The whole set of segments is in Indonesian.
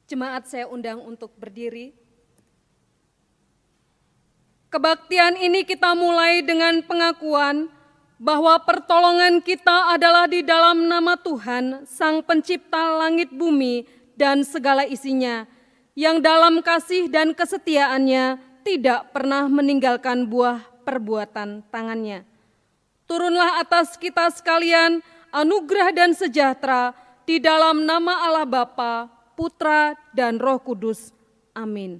Jemaat saya undang untuk berdiri. Kebaktian ini kita mulai dengan pengakuan bahwa pertolongan kita adalah di dalam nama Tuhan, Sang Pencipta langit bumi dan segala isinya, yang dalam kasih dan kesetiaannya tidak pernah meninggalkan buah perbuatan tangannya. Turunlah atas kita sekalian anugerah dan sejahtera di dalam nama Allah Bapa, Putra, dan Roh Kudus. Amin.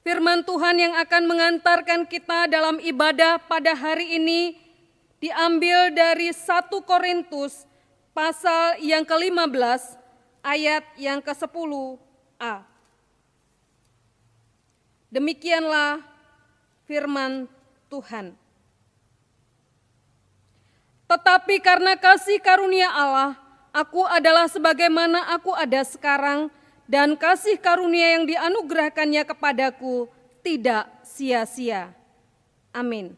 Firman Tuhan yang akan mengantarkan kita dalam ibadah pada hari ini diambil dari 1 Korintus pasal yang ke-15 ayat yang ke-10a. Demikianlah firman Tuhan. Tetapi karena kasih karunia Allah, aku adalah sebagaimana aku ada sekarang, dan kasih karunia yang dianugerahkannya kepadaku tidak sia-sia. Amin.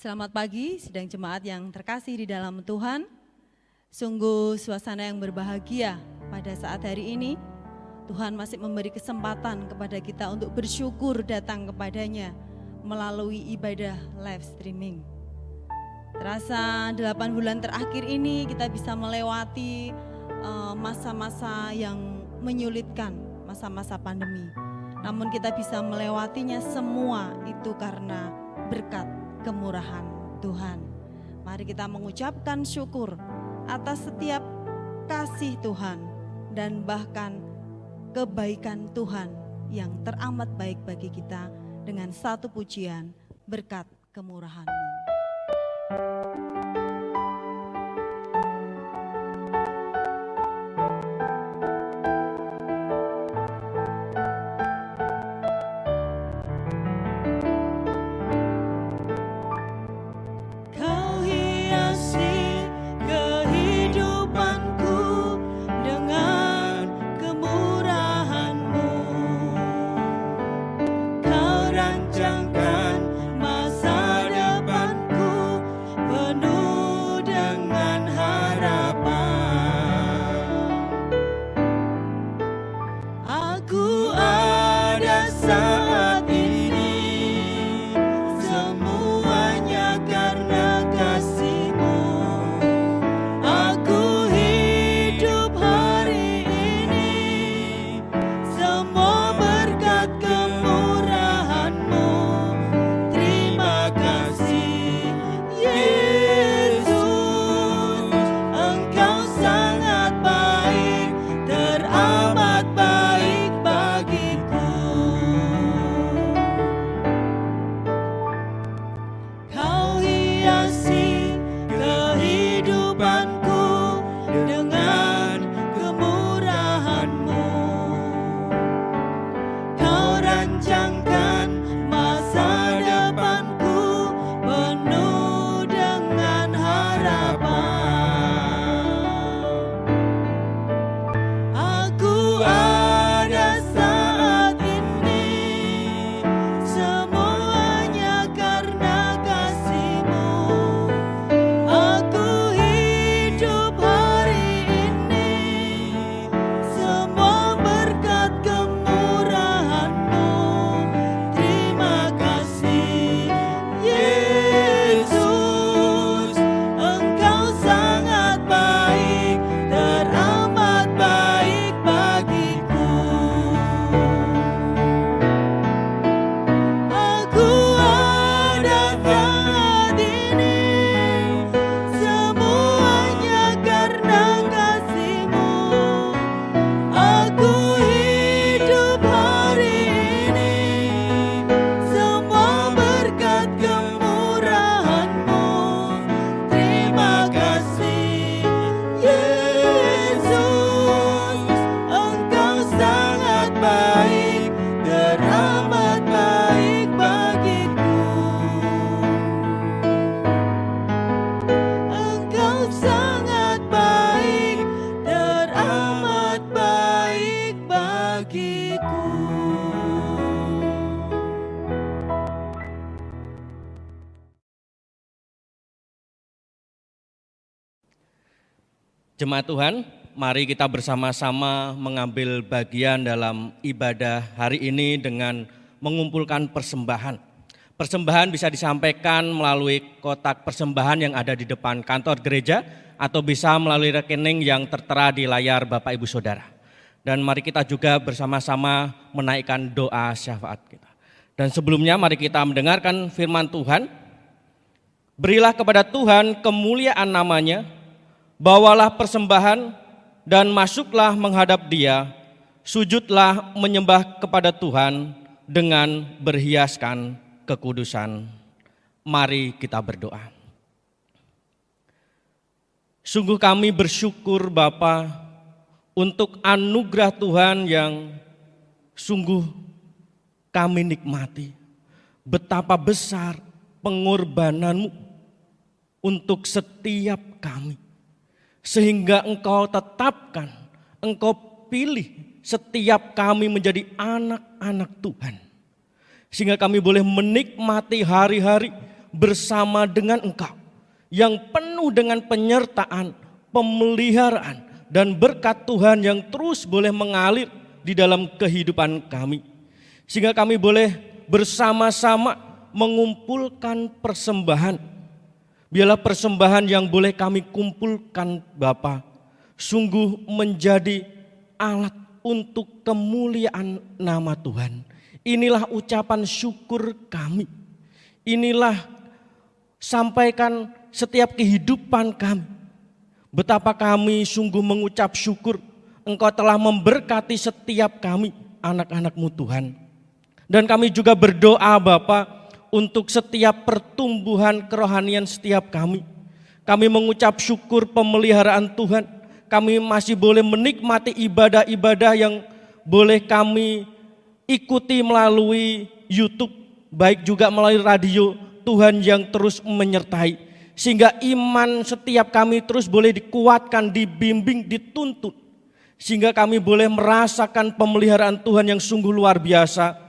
Selamat pagi, sidang jemaat yang terkasih di dalam Tuhan. Sungguh suasana yang berbahagia pada saat hari ini. Tuhan masih memberi kesempatan kepada kita untuk bersyukur datang kepadanya melalui ibadah live streaming. Terasa 8 bulan terakhir ini kita bisa melewati masa-masa yang menyulitkan, masa-masa pandemi. Namun kita bisa melewatinya semua itu karena berkat kemurahan Tuhan. Mari kita mengucapkan syukur atas setiap kasih Tuhan dan bahkan kebaikan Tuhan yang teramat baik bagi kita dengan satu pujian berkat kemurahan-Mu. Rancangkan masa depanku penuh Jemaat Tuhan, mari kita bersama-sama mengambil bagian dalam ibadah hari ini dengan mengumpulkan persembahan. Persembahan bisa disampaikan melalui kotak persembahan yang ada di depan kantor gereja atau bisa melalui rekening yang tertera di layar Bapak Ibu Saudara. Dan mari kita juga bersama-sama menaikkan doa syafaat kita. Dan sebelumnya mari kita mendengarkan firman Tuhan. Berilah kepada Tuhan kemuliaan namanya, bawalah persembahan dan masuklah menghadap Dia, sujudlah menyembah kepada Tuhan dengan berhiaskan kekudusan. Mari kita berdoa. Sungguh kami bersyukur Bapa untuk anugerah Tuhan yang sungguh kami nikmati. Betapa besar pengorbanan-Mu untuk setiap kami. Sehingga Engkau tetapkan, Engkau pilih setiap kami menjadi anak-anak Tuhan. Sehingga kami boleh menikmati hari-hari bersama dengan Engkau yang penuh dengan penyertaan, pemeliharaan, dan berkat Tuhan yang terus boleh mengalir di dalam kehidupan kami. Sehingga kami boleh bersama-sama mengumpulkan persembahan. Biarlah persembahan yang boleh kami kumpulkan Bapa sungguh menjadi alat untuk kemuliaan nama Tuhan. Inilah ucapan syukur kami. Inilah sampaikan setiap kehidupan kami. Betapa kami sungguh mengucap syukur Engkau telah memberkati setiap kami anak-anak-Mu Tuhan. Dan kami juga berdoa Bapa untuk setiap pertumbuhan kerohanian setiap kami. Kami mengucap syukur pemeliharaan Tuhan. Kami masih boleh menikmati ibadah-ibadah yang boleh kami ikuti melalui YouTube, baik juga melalui radio. Tuhan yang terus menyertai. Sehingga iman setiap kami terus boleh dikuatkan, dibimbing, dituntun. Sehingga kami boleh merasakan pemeliharaan Tuhan yang sungguh luar biasa.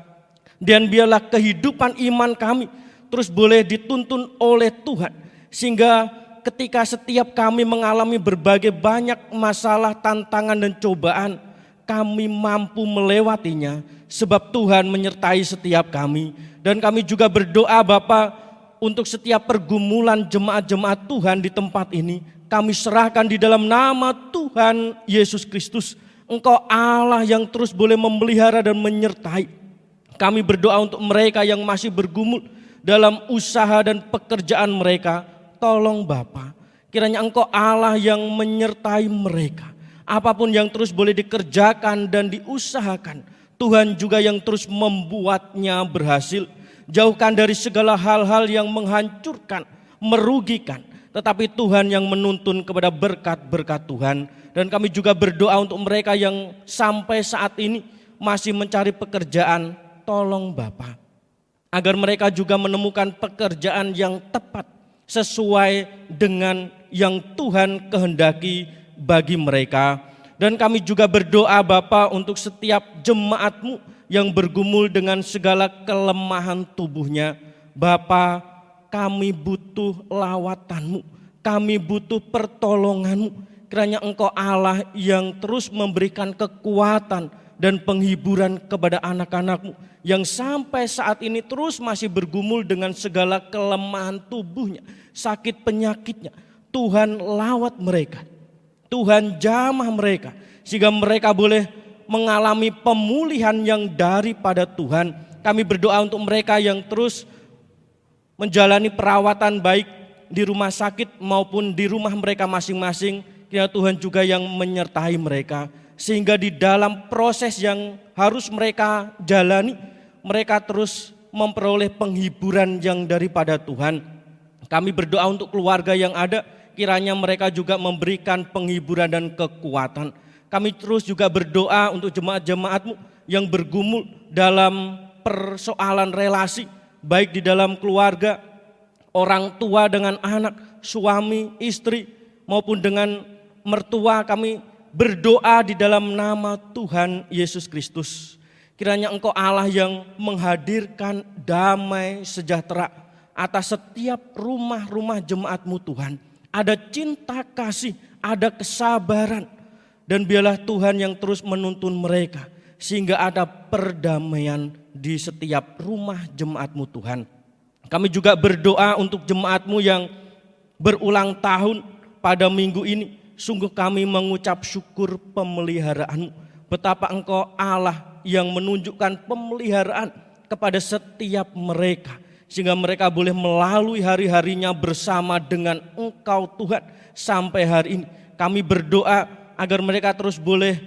Dan biarlah kehidupan iman kami terus boleh dituntun oleh Tuhan. Sehingga ketika setiap kami mengalami berbagai banyak masalah, tantangan dan cobaan, kami mampu melewatinya sebab Tuhan menyertai setiap kami. Dan kami juga berdoa Bapa untuk setiap pergumulan jemaat-jemaat Tuhan di tempat ini. Kami serahkan di dalam nama Tuhan Yesus Kristus. Engkau Allah yang terus boleh memelihara dan menyertai. Kami berdoa untuk mereka yang masih bergumul dalam usaha dan pekerjaan mereka. Tolong Bapa, kiranya Engkau Allah yang menyertai mereka. Apapun yang terus boleh dikerjakan dan diusahakan, Tuhan juga yang terus membuatnya berhasil. Jauhkan dari segala hal-hal yang menghancurkan, merugikan. Tetapi Tuhan yang menuntun kepada berkat-berkat Tuhan. Dan kami juga berdoa untuk mereka yang sampai saat ini masih mencari pekerjaan. Tolong Bapa, agar mereka juga menemukan pekerjaan yang tepat sesuai dengan yang Tuhan kehendaki bagi mereka. Dan kami juga berdoa Bapa untuk setiap jemaat-Mu yang bergumul dengan segala kelemahan tubuhnya. Bapa, kami butuh lawatan-Mu, kami butuh pertolongan-Mu. Kiranya Engkau Allah yang terus memberikan kekuatan dan penghiburan kepada anak-anak-Mu yang sampai saat ini terus masih bergumul dengan segala kelemahan tubuhnya, sakit penyakitnya. Tuhan lawat mereka, Tuhan jamah mereka, sehingga mereka boleh mengalami pemulihan yang daripada Tuhan. Kami berdoa untuk mereka yang terus menjalani perawatan baik di rumah sakit maupun di rumah mereka masing-masing. Kiranya Tuhan juga yang menyertai mereka. Sehingga di dalam proses yang harus mereka jalani, mereka terus memperoleh penghiburan yang daripada Tuhan. Kami berdoa untuk keluarga yang ada, kiranya mereka juga memberikan penghiburan dan kekuatan. Kami terus juga berdoa untuk jemaat-jemaat-Mu yang bergumul dalam persoalan relasi, baik di dalam keluarga, orang tua dengan anak, suami, istri, maupun dengan mertua. Kami berdoa di dalam nama Tuhan Yesus Kristus. Kiranya Engkau Allah yang menghadirkan damai sejahtera atas setiap rumah-rumah jemaat-Mu Tuhan. Ada cinta kasih, ada kesabaran, dan biarlah Tuhan yang terus menuntun mereka sehingga ada perdamaian di setiap rumah jemaat-Mu Tuhan. Kami juga berdoa untuk jemaat-Mu yang berulang tahun pada minggu ini. Sungguh kami mengucap syukur pemeliharaan-Mu. Betapa Engkau Allah yang menunjukkan pemeliharaan kepada setiap mereka, sehingga mereka boleh melalui hari-harinya bersama dengan Engkau Tuhan sampai hari ini. Kami berdoa agar mereka terus boleh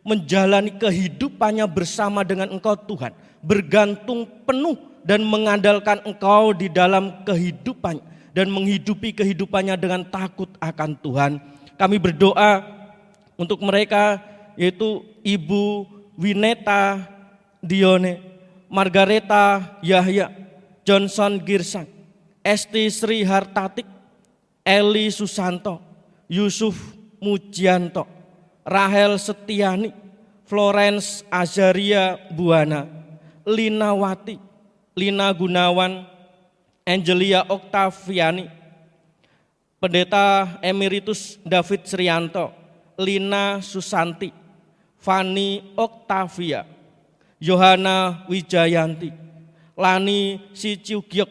menjalani kehidupannya bersama dengan Engkau Tuhan, bergantung penuh dan mengandalkan Engkau di dalam kehidupannya dan menghidupi kehidupannya dengan takut akan Tuhan. Kami berdoa untuk mereka, yaitu Ibu Wineta Dione, Margareta Yahya, Johnson Girsang, Esti Sri Hartatik, Eli Susanto, Yusuf Mujianto, Rahel Setiani, Florence Azaria Buana, Lina Wati, Lina Gunawan, Angelia Oktaviani, Pendeta Emeritus David Srianto, Lina Susanti, Fani Oktavia, Yohana Wijayanti, Lani Siciugyek,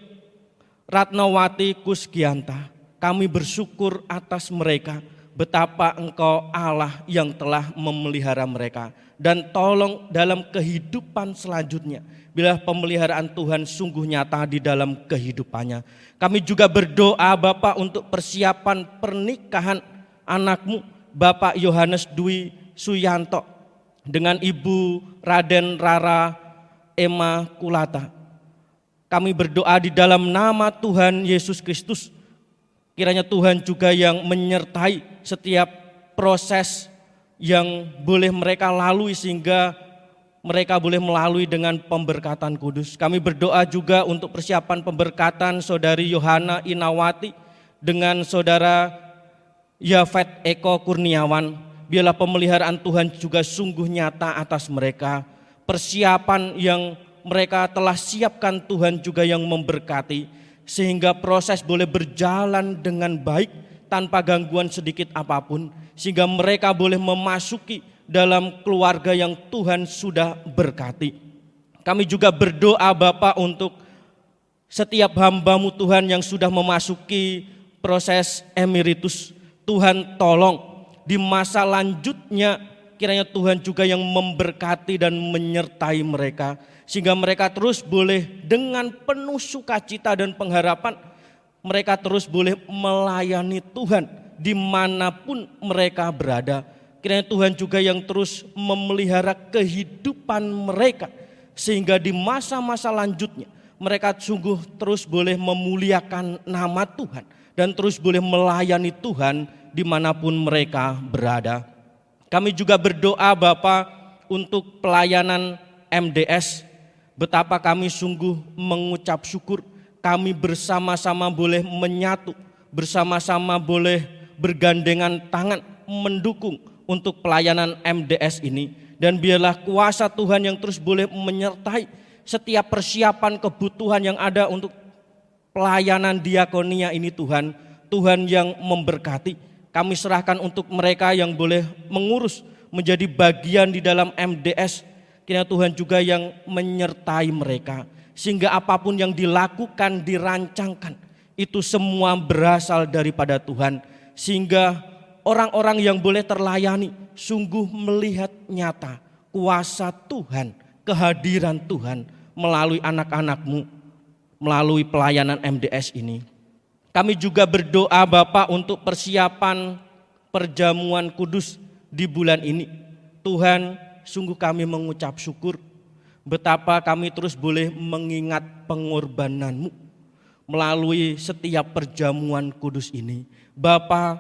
Ratnawati Kusgianta. Kami bersyukur atas mereka, betapa Engkau Allah yang telah memelihara mereka. Dan tolong dalam kehidupan selanjutnya, bila pemeliharaan Tuhan sungguh nyata di dalam kehidupannya. Kami juga berdoa Bapak untuk persiapan pernikahan anak-Mu, Bapak Yohanes Dwi Suyanto dengan Ibu Raden Rara Emma Kulata. Kami berdoa di dalam nama Tuhan Yesus Kristus, kiranya Tuhan juga yang menyertai setiap proses yang boleh mereka lalui sehingga mereka boleh melalui dengan pemberkatan kudus. Kami berdoa juga untuk persiapan pemberkatan Saudari Yohana Inawati dengan Saudara Yafet Eko Kurniawan. Biarlah pemeliharaan Tuhan juga sungguh nyata atas mereka. Persiapan yang mereka telah siapkan Tuhan juga yang memberkati, sehingga proses boleh berjalan dengan baik tanpa gangguan sedikit apapun, sehingga mereka boleh memasuki dalam keluarga yang Tuhan sudah berkati. Kami juga berdoa Bapa untuk setiap hamba-Mu Tuhan yang sudah memasuki proses emeritus. Tuhan tolong di masa lanjutnya, kiranya Tuhan juga yang memberkati dan menyertai mereka, sehingga mereka terus boleh dengan penuh sukacita dan pengharapan, mereka terus boleh melayani Tuhan dimanapun mereka berada. Kiranya Tuhan juga yang terus memelihara kehidupan mereka, sehingga di masa-masa lanjutnya mereka sungguh terus boleh memuliakan nama Tuhan dan terus boleh melayani Tuhan dimanapun mereka berada. Kami juga berdoa Bapa untuk pelayanan MDS. Betapa kami sungguh mengucap syukur, kami bersama-sama boleh menyatu, bersama-sama boleh bergandengan tangan mendukung untuk pelayanan MDS ini. Dan biarlah kuasa Tuhan yang terus boleh menyertai setiap persiapan kebutuhan yang ada untuk pelayanan diakonia ini Tuhan. Tuhan yang memberkati, kami serahkan untuk mereka yang boleh mengurus menjadi bagian di dalam MDS. Kiranya Tuhan juga yang menyertai mereka, sehingga apapun yang dilakukan, dirancangkan, itu semua berasal daripada Tuhan. Sehingga orang-orang yang boleh terlayani sungguh melihat nyata kuasa Tuhan, kehadiran Tuhan melalui anak-anak-Mu, melalui pelayanan MDS ini. Kami juga berdoa Bapak untuk persiapan perjamuan kudus di bulan ini. Tuhan, sungguh kami mengucap syukur betapa kami terus boleh mengingat pengorbanan-Mu melalui setiap perjamuan kudus ini. Bapa,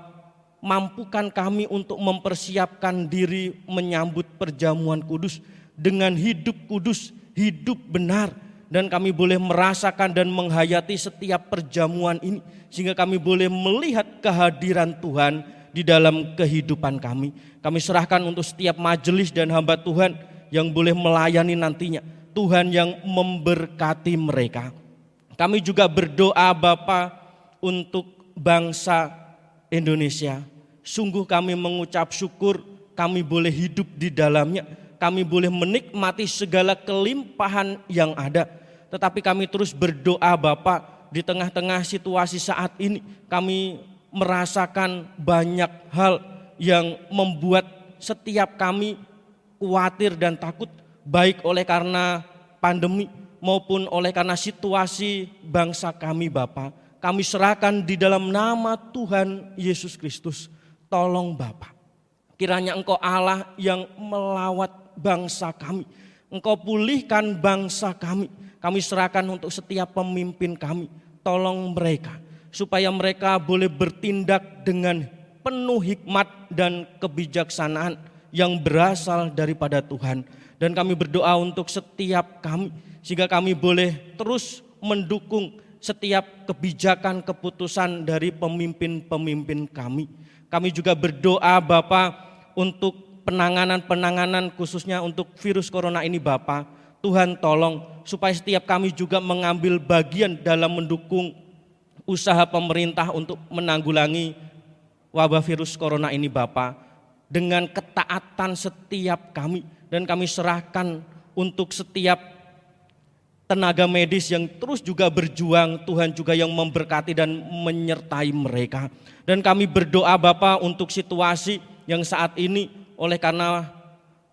mampukan kami untuk mempersiapkan diri menyambut perjamuan kudus dengan hidup kudus, hidup benar. Dan kami boleh merasakan dan menghayati setiap perjamuan ini, sehingga kami boleh melihat kehadiran Tuhan di dalam kehidupan kami. Kami serahkan untuk setiap majelis dan hamba Tuhan yang boleh melayani nantinya. Tuhan yang memberkati mereka. Kami juga berdoa Bapa untuk bangsa Indonesia. Sungguh kami mengucap syukur, kami boleh hidup di dalamnya, kami boleh menikmati segala kelimpahan yang ada. Tetapi kami terus berdoa Bapa, di tengah-tengah situasi saat ini kami merasakan banyak hal yang membuat setiap kami khawatir dan takut, baik oleh karena pandemi maupun oleh karena situasi bangsa kami Bapa. Kami serahkan di dalam nama Tuhan Yesus Kristus. Tolong Bapa, kiranya Engkau Allah yang melawat bangsa kami. Engkau pulihkan bangsa kami. Kami serahkan untuk setiap pemimpin kami. Tolong mereka supaya mereka boleh bertindak dengan penuh hikmat dan kebijaksanaan yang berasal daripada Tuhan. Dan kami berdoa untuk setiap kami, sehingga kami boleh terus mendukung setiap kebijakan keputusan dari pemimpin-pemimpin kami. Kami juga berdoa Bapa untuk penanganan khususnya untuk virus corona ini Bapa. Tuhan tolong supaya setiap kami juga mengambil bagian dalam mendukung usaha pemerintah untuk menanggulangi wabah virus corona ini Bapa. Dengan ketaatan setiap kami, dan kami serahkan untuk setiap tenaga medis yang terus juga berjuang, Tuhan juga yang memberkati dan menyertai mereka. Dan kami berdoa Bapa untuk situasi yang saat ini oleh karena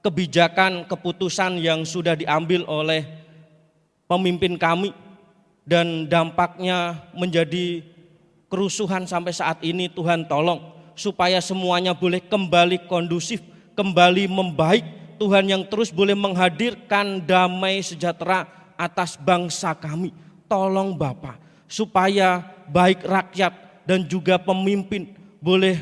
kebijakan keputusan yang sudah diambil oleh pemimpin kami dan dampaknya menjadi kerusuhan sampai saat ini. Tuhan tolong supaya semuanya boleh kembali kondusif, kembali membaik. Tuhan yang terus boleh menghadirkan damai sejahtera atas bangsa kami. Tolong Bapa supaya baik rakyat dan juga pemimpin boleh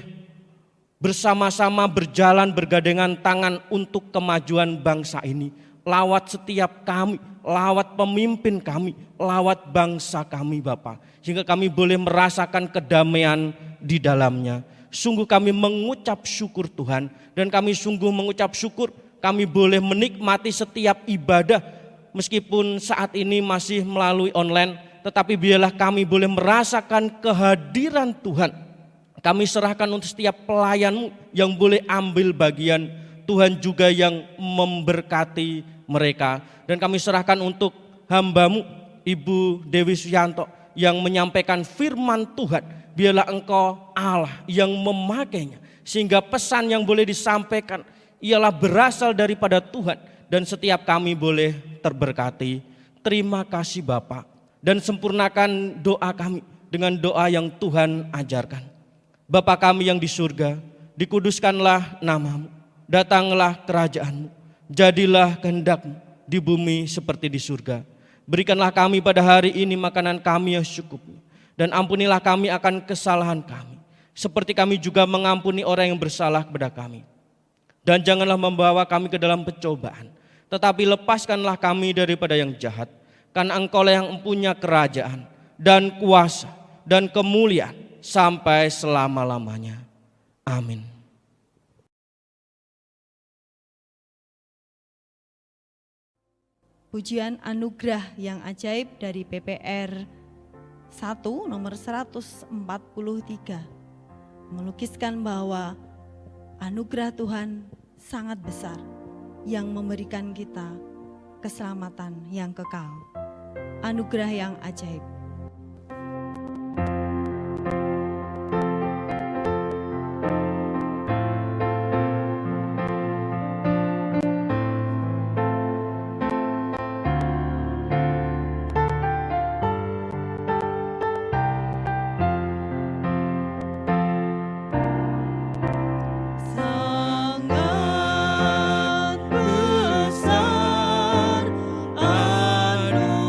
bersama-sama berjalan bergandengan tangan untuk kemajuan bangsa ini. Lawat setiap kami, lawat pemimpin kami, lawat bangsa kami Bapa, sehingga kami boleh merasakan kedamaian di dalamnya. Sungguh kami mengucap syukur Tuhan, dan kami sungguh mengucap syukur kami boleh menikmati setiap ibadah meskipun saat ini masih melalui online, tetapi biarlah kami boleh merasakan kehadiran Tuhan. Kami serahkan untuk setiap pelayan-Mu yang boleh ambil bagian, Tuhan juga yang memberkati mereka. Dan kami serahkan untuk hamba-Mu Ibu Dewi Suyanto yang menyampaikan firman Tuhan. Biarlah Engkau Allah yang memakainya, sehingga pesan yang boleh disampaikan ialah berasal daripada Tuhan, dan setiap kami boleh terberkati. Terima kasih Bapa, dan sempurnakan doa kami dengan doa yang Tuhan ajarkan. Bapa kami yang di surga, dikuduskanlah nama-Mu, datanglah kerajaan-Mu, jadilah kehendak-Mu di bumi seperti di surga. Berikanlah kami pada hari ini makanan kami yang secukupnya, dan ampunilah kami akan kesalahan kami, seperti kami juga mengampuni orang yang bersalah kepada kami. Dan janganlah membawa kami ke dalam pencobaan, tetapi lepaskanlah kami daripada yang jahat. Karena Engkau-lah yang mempunyai kerajaan dan kuasa dan kemuliaan sampai selama-lamanya. Amin. Pujian anugerah yang ajaib dari PPR 1 nomor 143 melukiskan bahwa anugerah Tuhan sangat besar yang memberikan kita keselamatan yang kekal. Anugerah yang ajaib. Sangat besar anugerah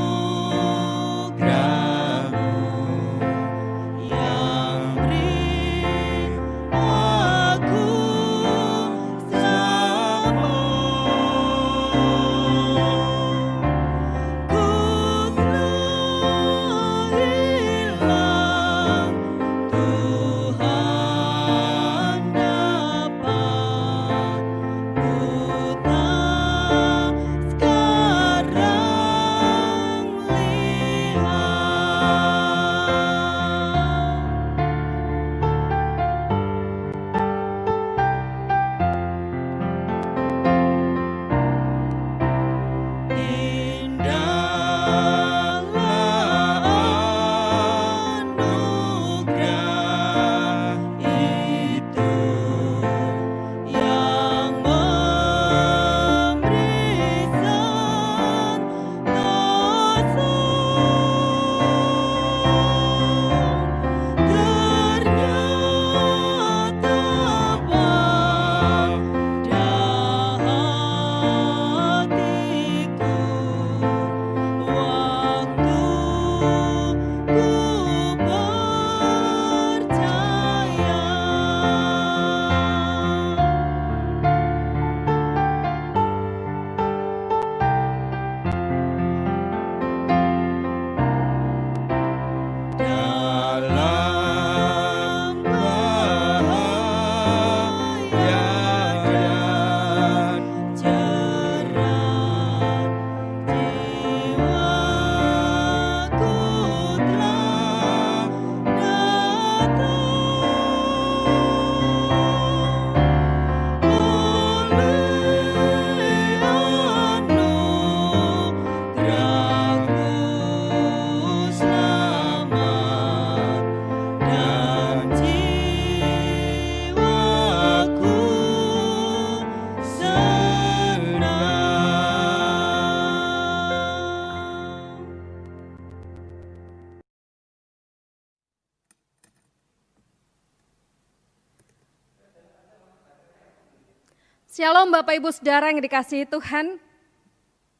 Shalom Bapak Ibu Saudara yang dikasihi Tuhan.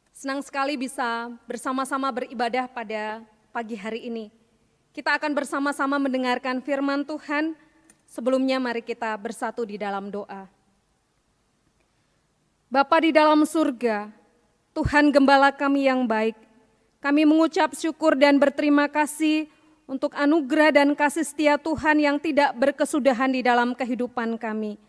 Senang sekali bisa bersama-sama beribadah pada pagi hari ini. Kita akan bersama-sama mendengarkan firman Tuhan. Sebelumnya mari kita bersatu di dalam doa. Bapa di dalam surga, Tuhan Gembala kami yang baik, kami mengucap syukur dan berterima kasih untuk anugerah dan kasih setia Tuhan yang tidak berkesudahan di dalam kehidupan kami.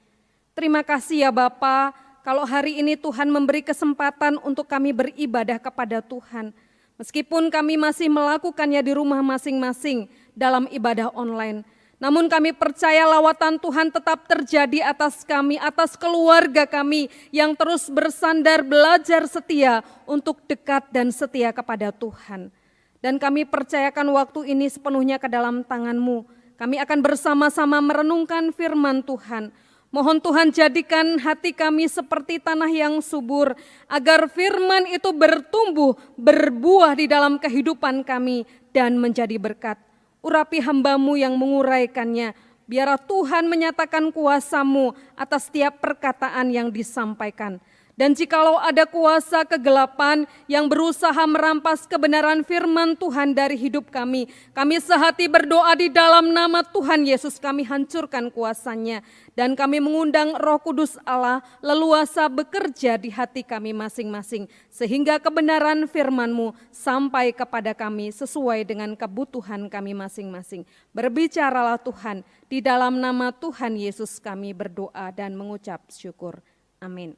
Terima kasih ya Bapa, kalau hari ini Tuhan memberi kesempatan untuk kami beribadah kepada Tuhan. Meskipun kami masih melakukannya di rumah masing-masing dalam ibadah online. Namun kami percaya lawatan Tuhan tetap terjadi atas kami, atas keluarga kami yang terus bersandar belajar setia untuk dekat dan setia kepada Tuhan. Dan kami percayakan waktu ini sepenuhnya ke dalam tangan-Mu. Kami akan bersama-sama merenungkan firman Tuhan. Mohon Tuhan jadikan hati kami seperti tanah yang subur, agar firman itu bertumbuh, berbuah di dalam kehidupan kami dan menjadi berkat. Urapi hamba-Mu yang menguraikannya, biarlah Tuhan menyatakan kuasa-Mu atas setiap perkataan yang disampaikan. Dan jikalau ada kuasa kegelapan yang berusaha merampas kebenaran firman Tuhan dari hidup kami, kami sehati berdoa di dalam nama Tuhan Yesus, kami hancurkan kuasanya. Dan kami mengundang Roh Kudus Allah leluasa bekerja di hati kami masing-masing, sehingga kebenaran firman-Mu sampai kepada kami sesuai dengan kebutuhan kami masing-masing. Berbicaralah Tuhan, di dalam nama Tuhan Yesus kami berdoa dan mengucap syukur. Amin.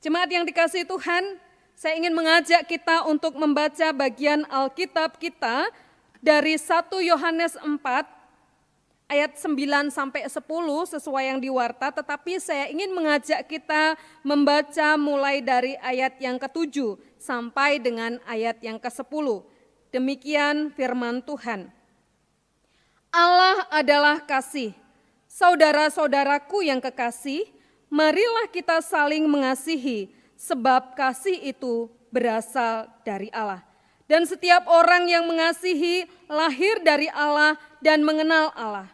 Jemaat yang dikasihi Tuhan, saya ingin mengajak kita untuk membaca bagian Alkitab kita dari 1 Yohanes 4 ayat 9 sampai 10 sesuai yang diwarta, tetapi saya ingin mengajak kita membaca mulai dari ayat yang ke-7 sampai dengan ayat yang ke-10. Demikian firman Tuhan. Allah adalah kasih. Saudara-saudaraku yang kekasih, marilah kita saling mengasihi, sebab kasih itu berasal dari Allah. Dan setiap orang yang mengasihi lahir dari Allah dan mengenal Allah.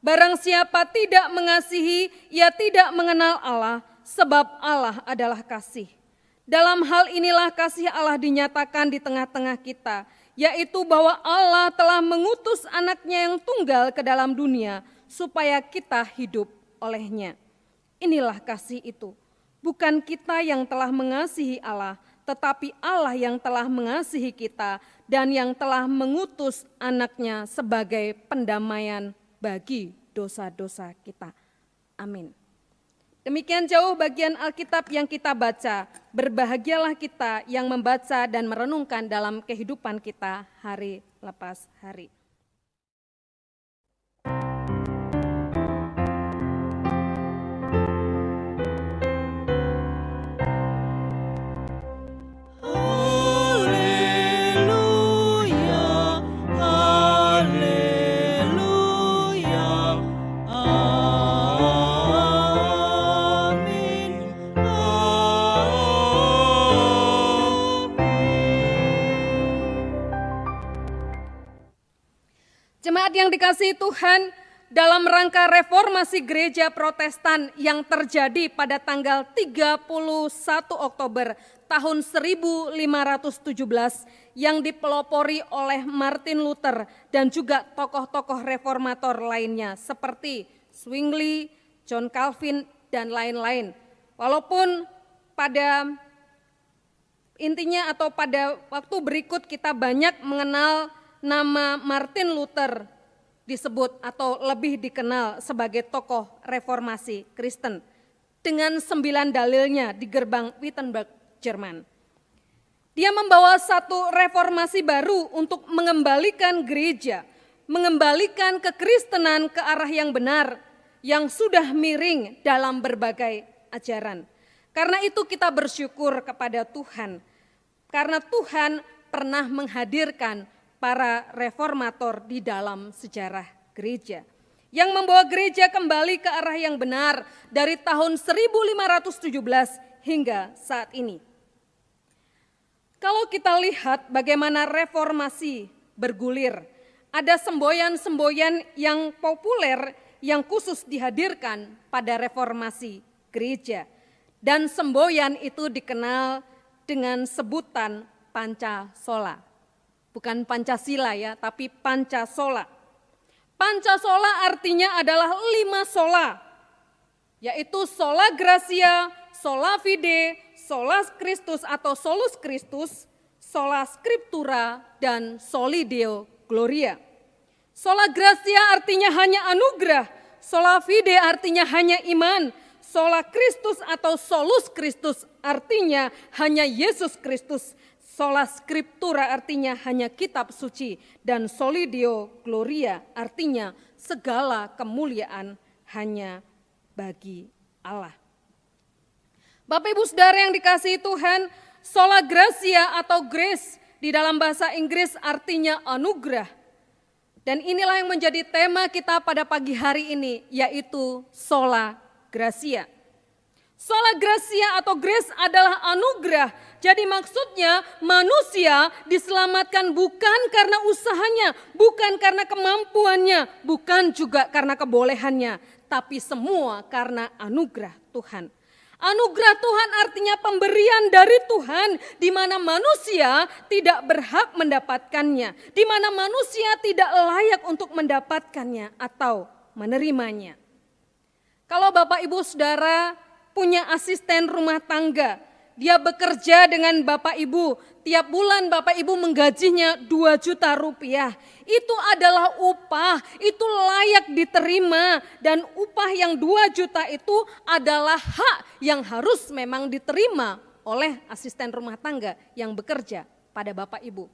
Barang siapa tidak mengasihi, ia tidak mengenal Allah, sebab Allah adalah kasih. Dalam hal inilah kasih Allah dinyatakan di tengah-tengah kita, yaitu bahwa Allah telah mengutus anaknya yang tunggal ke dalam dunia, supaya kita hidup olehnya. Inilah kasih itu, bukan kita yang telah mengasihi Allah, tetapi Allah yang telah mengasihi kita dan yang telah mengutus anaknya sebagai pendamaian bagi dosa-dosa kita. Amin. Demikian jauh bagian Alkitab yang kita baca. Berbahagialah kita yang membaca dan merenungkan dalam kehidupan kita hari lepas hari. Jemaat yang dikasihi Tuhan, dalam rangka reformasi gereja Protestan yang terjadi pada tanggal 31 Oktober tahun 1517 yang dipelopori oleh Martin Luther dan juga tokoh-tokoh reformator lainnya seperti Zwingli, John Calvin, dan lain-lain. Walaupun pada intinya atau pada waktu berikut kita banyak mengenal nama Martin Luther disebut atau lebih dikenal sebagai tokoh reformasi Kristen dengan 9 dalilnya di gerbang Wittenberg, Jerman. Dia membawa satu reformasi baru untuk mengembalikan gereja, mengembalikan kekristenan ke arah yang benar, yang sudah miring dalam berbagai ajaran. Karena itu kita bersyukur kepada Tuhan, karena Tuhan pernah menghadirkan para reformator di dalam sejarah gereja yang membawa gereja kembali ke arah yang benar dari tahun 1517 hingga saat ini. Kalau kita lihat bagaimana reformasi bergulir, ada semboyan-semboyan yang populer yang khusus dihadirkan pada reformasi gereja. Dan semboyan itu dikenal dengan sebutan Pancasola. Bukan Pancasila ya, tapi Pancasola. Pancasola artinya adalah 5 sola, yaitu sola gratia, sola fide, sola Christus atau solus Christus, sola scriptura, dan soli Deo gloria. Sola gratia artinya hanya anugerah, sola fide artinya hanya iman, sola Christus atau solus Christus artinya hanya Yesus Kristus, sola scriptura artinya hanya kitab suci, dan soli Deo gloria artinya segala kemuliaan hanya bagi Allah. Bapak Ibu Saudara yang dikasihi Tuhan, sola gratia atau grace di dalam bahasa Inggris artinya anugerah. Dan inilah yang menjadi tema kita pada pagi hari ini, yaitu sola gratia. Sola gratia atau grace adalah anugerah. Jadi maksudnya manusia diselamatkan bukan karena usahanya, bukan karena kemampuannya, bukan juga karena kebolehannya, tapi semua karena anugerah Tuhan. Anugerah Tuhan artinya pemberian dari Tuhan di mana manusia tidak berhak mendapatkannya, di mana manusia tidak layak untuk mendapatkannya atau menerimanya. Kalau Bapak Ibu Saudara punya asisten rumah tangga, dia bekerja dengan Bapak Ibu, tiap bulan Bapak Ibu menggajinya 2 juta rupiah. Itu adalah upah, itu layak diterima, dan upah yang 2 juta itu adalah hak yang harus memang diterima oleh asisten rumah tangga yang bekerja pada Bapak Ibu.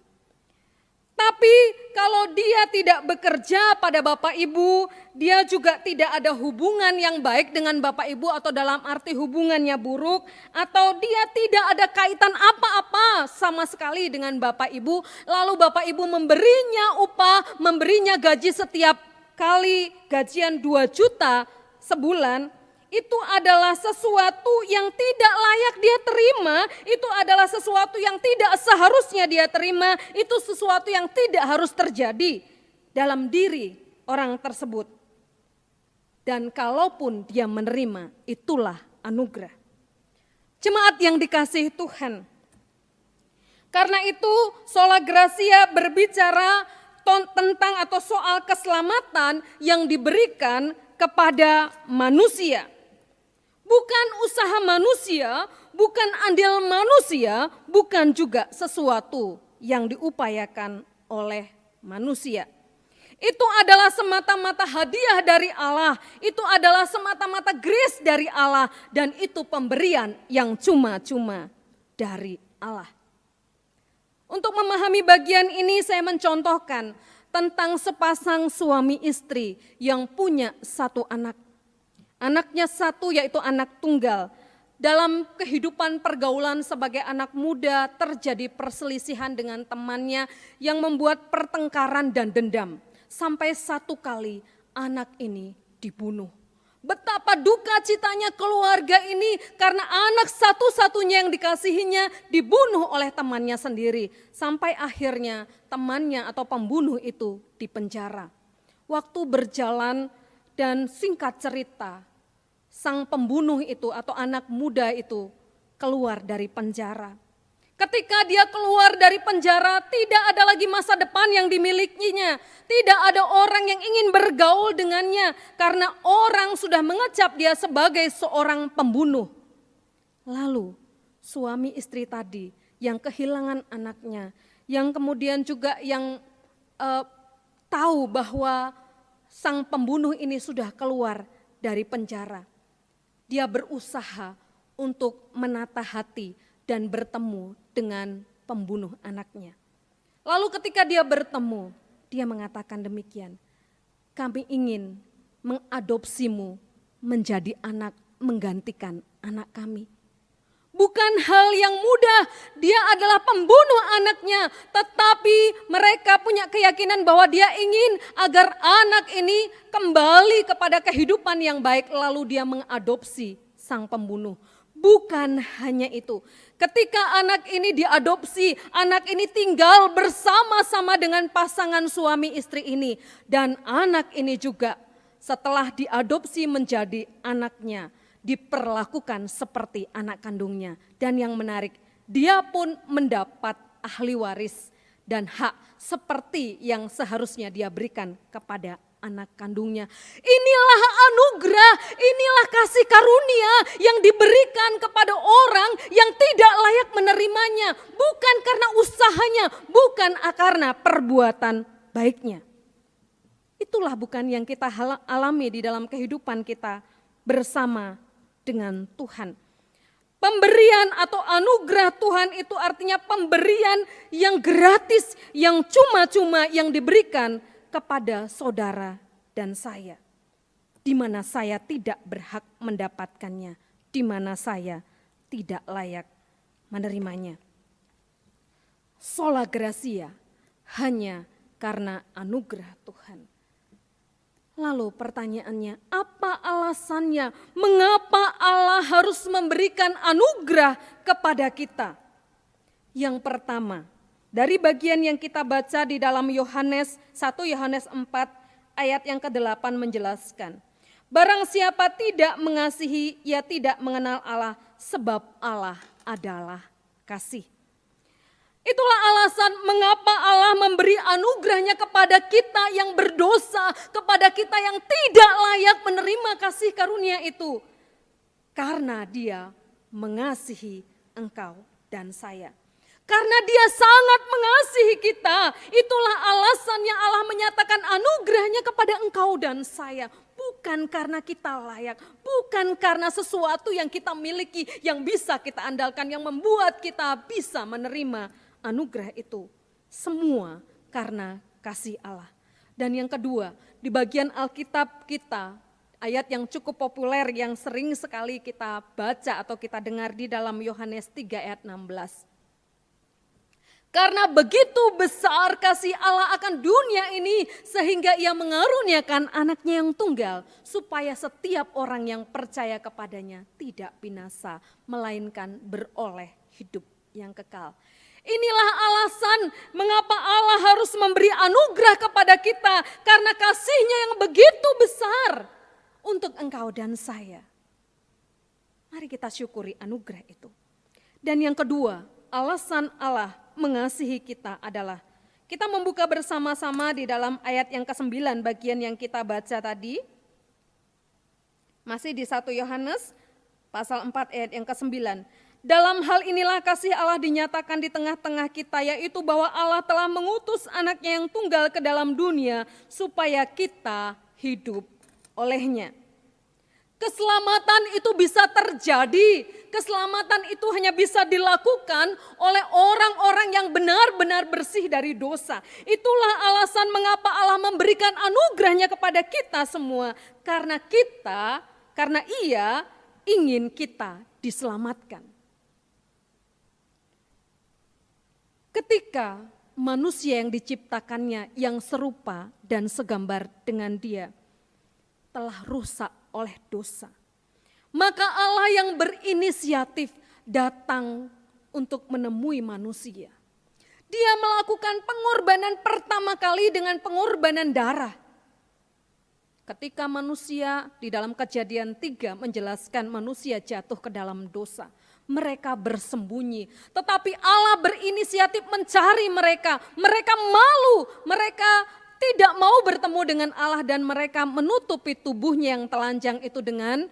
Tapi kalau dia tidak bekerja pada Bapak Ibu, dia juga tidak ada hubungan yang baik dengan Bapak Ibu atau dalam arti hubungannya buruk, atau dia tidak ada kaitan apa-apa sama sekali dengan Bapak Ibu, lalu Bapak Ibu memberinya upah, memberinya gaji setiap kali gajian 2 juta sebulan, itu adalah sesuatu yang tidak layak dia terima, itu adalah sesuatu yang tidak seharusnya dia terima, itu sesuatu yang tidak harus terjadi dalam diri orang tersebut. Dan kalaupun dia menerima, itulah anugerah. Jemaat yang dikasihi Tuhan, karena itu sola gratia berbicara tentang atau soal keselamatan yang diberikan kepada manusia. Bukan usaha manusia, bukan andil manusia, bukan juga sesuatu yang diupayakan oleh manusia. Itu adalah semata-mata hadiah dari Allah, itu adalah semata-mata grace dari Allah, dan itu pemberian yang cuma-cuma dari Allah. Untuk memahami bagian ini saya mencontohkan tentang sepasang suami istri yang punya 1 anak. Anaknya 1 yaitu anak tunggal. Dalam kehidupan pergaulan sebagai anak muda terjadi perselisihan dengan temannya yang membuat pertengkaran dan dendam. Sampai 1 kali anak ini dibunuh. Betapa duka citanya keluarga ini karena anak satu-satunya yang dikasihinya dibunuh oleh temannya sendiri. Sampai akhirnya temannya atau pembunuh itu dipenjara. Waktu berjalan dan singkat cerita, sang pembunuh itu atau anak muda itu keluar dari penjara. Ketika dia keluar dari penjara, tidak ada lagi masa depan yang dimilikinya. Tidak ada orang yang ingin bergaul dengannya karena orang sudah mengecap dia sebagai seorang pembunuh. Lalu suami istri tadi yang kehilangan anaknya, yang kemudian juga yang tahu bahwa sang pembunuh ini sudah keluar dari penjara. Dia berusaha untuk menata hati dan bertemu dengan pembunuh anaknya. Lalu ketika dia bertemu, dia mengatakan demikian, kami ingin mengadopsimu menjadi anak menggantikan anak kami. Bukan hal yang mudah, dia adalah pembunuh anaknya, tetapi mereka punya keyakinan bahwa dia ingin agar anak ini kembali kepada kehidupan yang baik, lalu dia mengadopsi sang pembunuh. Bukan hanya itu, ketika anak ini diadopsi, anak ini tinggal bersama-sama dengan pasangan suami istri ini, dan anak ini juga setelah diadopsi menjadi anaknya, diperlakukan seperti anak kandungnya. Dan yang menarik, dia pun mendapat ahli waris dan hak seperti yang seharusnya dia berikan kepada anak kandungnya. Inilah anugerah, inilah kasih karunia yang diberikan kepada orang yang tidak layak menerimanya. Bukan karena usahanya, bukan karena perbuatan baiknya. Itulah bukan yang kita alami di dalam kehidupan kita bersama dengan Tuhan. Pemberian atau anugerah Tuhan itu artinya pemberian yang gratis, yang cuma-cuma yang diberikan kepada saudara dan saya. Di mana saya tidak berhak mendapatkannya, di mana saya tidak layak menerimanya. Sola Gracia hanya karena anugerah Tuhan. Lalu pertanyaannya, apa alasannya? Mengapa Allah harus memberikan anugerah kepada kita? Yang pertama, dari bagian yang kita baca di dalam Yohanes 1 Yohanes 4 ayat yang ke-8 menjelaskan. Barang siapa tidak mengasihi, ia tidak mengenal Allah, sebab Allah adalah kasih. Itulah alasan mengapa Allah memberi anugerahnya kepada kita yang berdosa, kepada kita yang tidak layak menerima kasih karunia itu. Karena Dia mengasihi engkau dan saya. Karena Dia sangat mengasihi kita, itulah alasannya Allah menyatakan anugerahnya kepada engkau dan saya. Bukan karena kita layak, bukan karena sesuatu yang kita miliki, yang bisa kita andalkan, yang membuat kita bisa menerima anugerah itu. Semua karena kasih Allah. Dan yang kedua, di bagian Alkitab kita, ayat yang cukup populer yang sering sekali kita baca atau kita dengar di dalam Yohanes 3 ayat 16. Karena begitu besar kasih Allah akan dunia ini sehingga Ia mengaruniakan anaknya yang tunggal supaya setiap orang yang percaya kepadanya tidak binasa melainkan beroleh hidup yang kekal. Inilah alasan mengapa Allah harus memberi anugerah kepada kita karena kasih-Nya yang begitu besar untuk engkau dan saya. Mari kita syukuri anugerah itu. Dan yang kedua, alasan Allah mengasihi kita adalah kita membuka bersama-sama di dalam ayat yang ke-9 bagian yang kita baca tadi. Masih di 1 Yohanes pasal 4 ayat yang ke-9. Dalam hal inilah kasih Allah dinyatakan di tengah-tengah kita, yaitu bahwa Allah telah mengutus anaknya yang tunggal ke dalam dunia supaya kita hidup olehnya. Keselamatan itu bisa terjadi, keselamatan itu hanya bisa dilakukan oleh orang-orang yang benar-benar bersih dari dosa. Itulah alasan mengapa Allah memberikan anugerahnya kepada kita semua. Karena Ia ingin kita diselamatkan. Ketika manusia yang diciptakannya yang serupa dan segambar dengan Dia telah rusak oleh dosa, maka Allah yang berinisiatif datang untuk menemui manusia. Dia melakukan pengorbanan pertama kali dengan pengorbanan darah. Ketika manusia di dalam Kejadian 3 menjelaskan manusia jatuh ke dalam dosa, mereka bersembunyi, tetapi Allah berinisiatif mencari mereka. Mereka malu, mereka tidak mau bertemu dengan Allah dan mereka menutupi tubuhnya yang telanjang itu dengan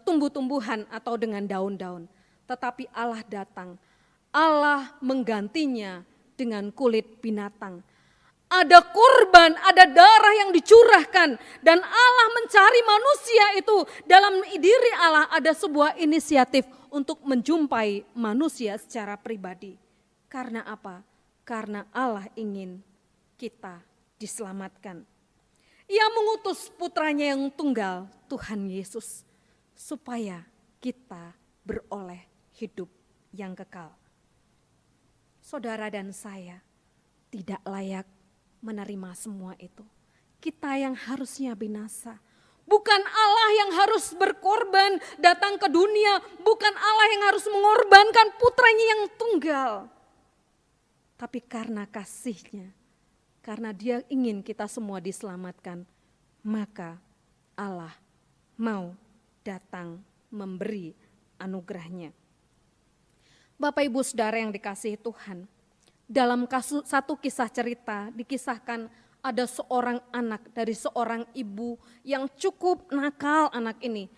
tumbuh-tumbuhan atau dengan daun-daun. Tetapi Allah datang, Allah menggantinya dengan kulit binatang. Ada korban, ada darah yang dicurahkan dan Allah mencari manusia itu. Dalam diri Allah ada sebuah inisiatif untuk menjumpai manusia secara pribadi. Karena apa? Karena Allah ingin kita diselamatkan. Ia mengutus putranya yang tunggal, Tuhan Yesus, supaya kita beroleh hidup yang kekal. Saudara dan saya tidak layak menerima semua itu. Kita yang harusnya binasa. Bukan Allah yang harus berkorban datang ke dunia. Bukan Allah yang harus mengorbankan putranya yang tunggal. Tapi karena kasih-Nya, karena Dia ingin kita semua diselamatkan, maka Allah mau datang memberi anugerahnya. Bapak Ibu Saudara yang dikasihi Tuhan, dalam satu kisah cerita dikisahkan ada seorang anak dari seorang ibu yang cukup nakal anak ini.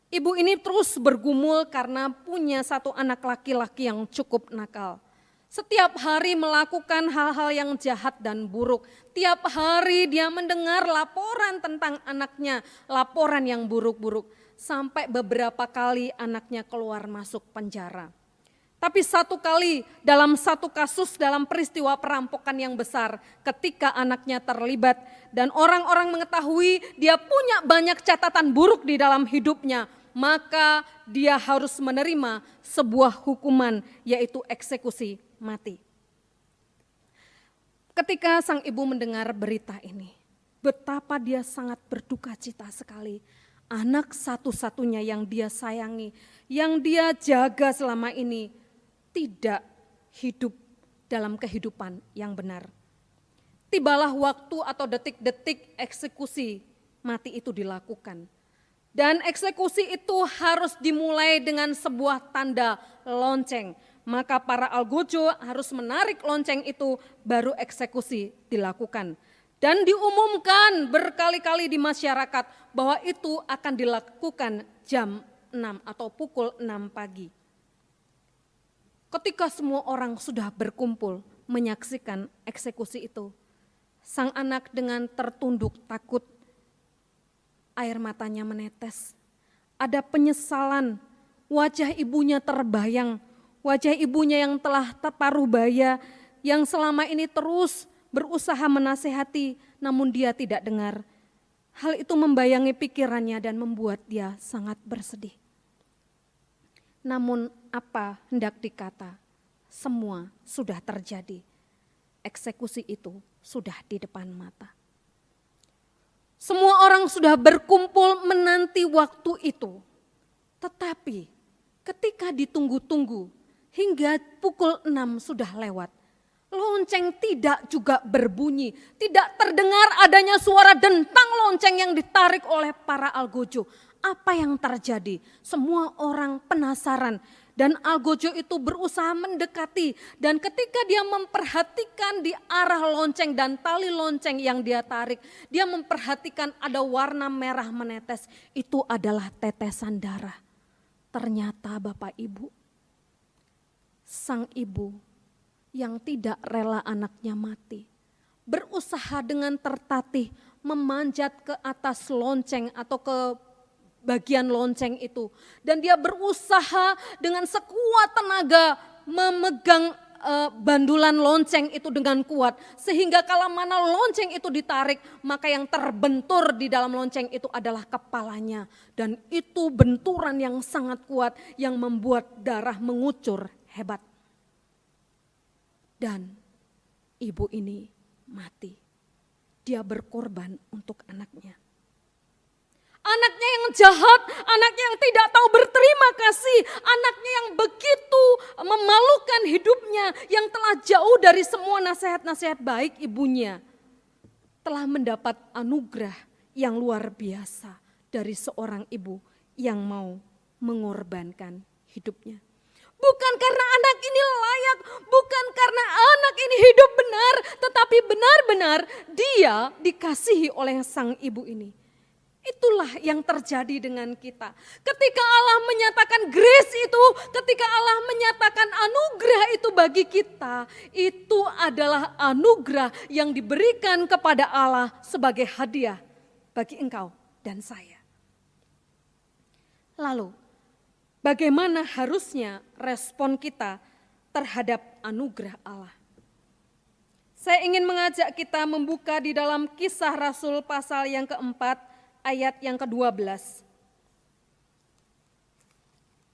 Ibu ini terus bergumul karena punya satu anak laki-laki yang cukup nakal. Setiap hari melakukan hal-hal yang jahat dan buruk. Tiap hari dia mendengar laporan tentang anaknya, laporan yang buruk-buruk. Sampai beberapa kali anaknya keluar masuk penjara. Tapi satu kali dalam satu kasus dalam peristiwa perampokan yang besar, ketika anaknya terlibat dan orang-orang mengetahui dia punya banyak catatan buruk di dalam hidupnya, maka dia harus menerima sebuah hukuman, yaitu eksekusi mati. Ketika sang ibu mendengar berita ini, betapa dia sangat berduka cita sekali. Anak satu-satunya yang dia sayangi, yang dia jaga selama ini, tidak hidup dalam kehidupan yang benar. Tibalah waktu atau detik-detik eksekusi mati itu dilakukan. Dan eksekusi itu harus dimulai dengan sebuah tanda lonceng. Maka para algojo harus menarik lonceng itu baru eksekusi dilakukan. Dan diumumkan berkali-kali di masyarakat bahwa itu akan dilakukan jam 6 atau pukul 6 pagi. Ketika semua orang sudah berkumpul menyaksikan eksekusi itu, sang anak dengan tertunduk takut, air matanya menetes. Ada penyesalan, wajah ibunya terbayang, wajah ibunya yang telah terparuh baya, yang selama ini terus berusaha menasehati, namun dia tidak dengar. Hal itu membayangi pikirannya dan membuat dia sangat bersedih. Namun apa hendak dikata, semua sudah terjadi. Eksekusi itu sudah di depan mata. Semua orang sudah berkumpul menanti waktu itu. Tetapi ketika ditunggu-tunggu hingga pukul 6 sudah lewat, lonceng tidak juga berbunyi. Tidak terdengar adanya suara dentang lonceng yang ditarik oleh para algojo. Apa yang terjadi? Semua orang penasaran dan algojo itu berusaha mendekati. Dan ketika dia memperhatikan di arah lonceng dan tali lonceng yang dia tarik, dia memperhatikan ada warna merah menetes. Itu adalah tetesan darah. Ternyata Bapak Ibu, sang ibu yang tidak rela anaknya mati, berusaha dengan tertatih memanjat ke atas lonceng atau ke bagian lonceng itu. Dan dia berusaha dengan sekuat tenaga memegang bandulan lonceng itu dengan kuat. Sehingga kalau mana lonceng itu ditarik, maka yang terbentur di dalam lonceng itu adalah kepalanya. Dan itu benturan yang sangat kuat yang membuat darah mengucur hebat. Dan ibu ini mati. Dia berkorban untuk anaknya. Anaknya yang jahat, anaknya yang tidak tahu berterima kasih, anaknya yang begitu memalukan hidupnya, yang telah jauh dari semua nasihat-nasihat baik ibunya, telah mendapat anugerah yang luar biasa dari seorang ibu yang mau mengorbankan hidupnya. Bukan karena anak ini layak, bukan karena anak ini hidup benar, tetapi benar-benar dia dikasihi oleh sang ibu ini. Itulah yang terjadi dengan kita. Ketika Allah menyatakan grace itu, ketika Allah menyatakan anugerah itu bagi kita, itu adalah anugerah yang diberikan kepada Allah sebagai hadiah bagi engkau dan saya. Lalu, bagaimana harusnya respon kita terhadap anugerah Allah? Saya ingin mengajak kita membuka di dalam Kisah Rasul pasal yang keempat, ayat yang ke-12.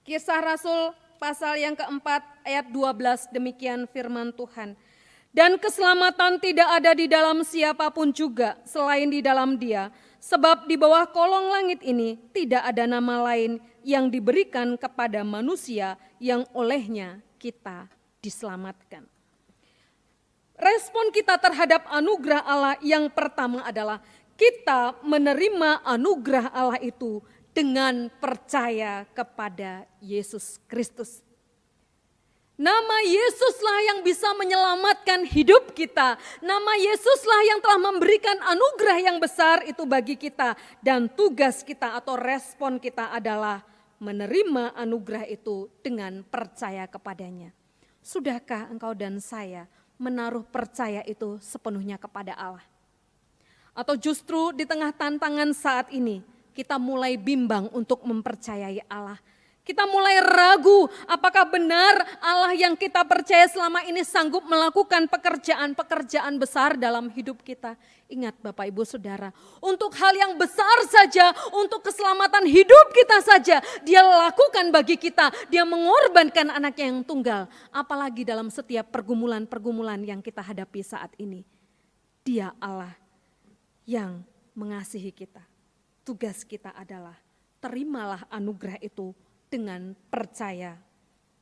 Kisah Rasul pasal yang keempat ayat 12, demikian firman Tuhan. Dan keselamatan tidak ada di dalam siapapun juga selain di dalam Dia, sebab di bawah kolong langit ini tidak ada nama lain yang diberikan kepada manusia yang olehnya kita diselamatkan. Respon kita terhadap anugerah Allah yang pertama adalah kita menerima anugerah Allah itu dengan percaya kepada Yesus Kristus. Nama Yesuslah yang bisa menyelamatkan hidup kita. Nama Yesuslah yang telah memberikan anugerah yang besar itu bagi kita. Dan tugas kita atau respon kita adalah menerima anugerah itu dengan percaya kepadanya. Sudahkah engkau dan saya menaruh percaya itu sepenuhnya kepada Allah? Atau justru di tengah tantangan saat ini kita mulai bimbang untuk mempercayai Allah. Kita mulai ragu apakah benar Allah yang kita percaya selama ini sanggup melakukan pekerjaan-pekerjaan besar dalam hidup kita. Ingat Bapak Ibu Saudara, untuk hal yang besar saja, untuk keselamatan hidup kita saja, Dia lakukan bagi kita. Dia mengorbankan anaknya yang tunggal, apalagi dalam setiap pergumulan-pergumulan yang kita hadapi saat ini. Dia Allah yang mengasihi kita. Tugas kita adalah terimalah anugerah itu dengan percaya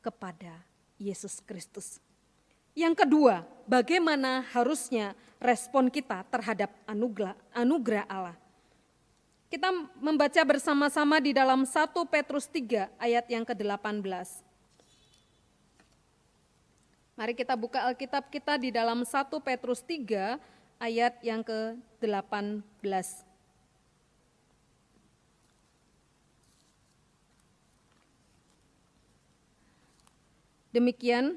kepada Yesus Kristus. Yang kedua, bagaimana harusnya respon kita terhadap anugerah Allah. Kita membaca bersama-sama di dalam 1 Petrus 3 ayat yang ke-18. Mari kita buka Alkitab kita di dalam 1 Petrus 3 ayat yang ke-18. Demikian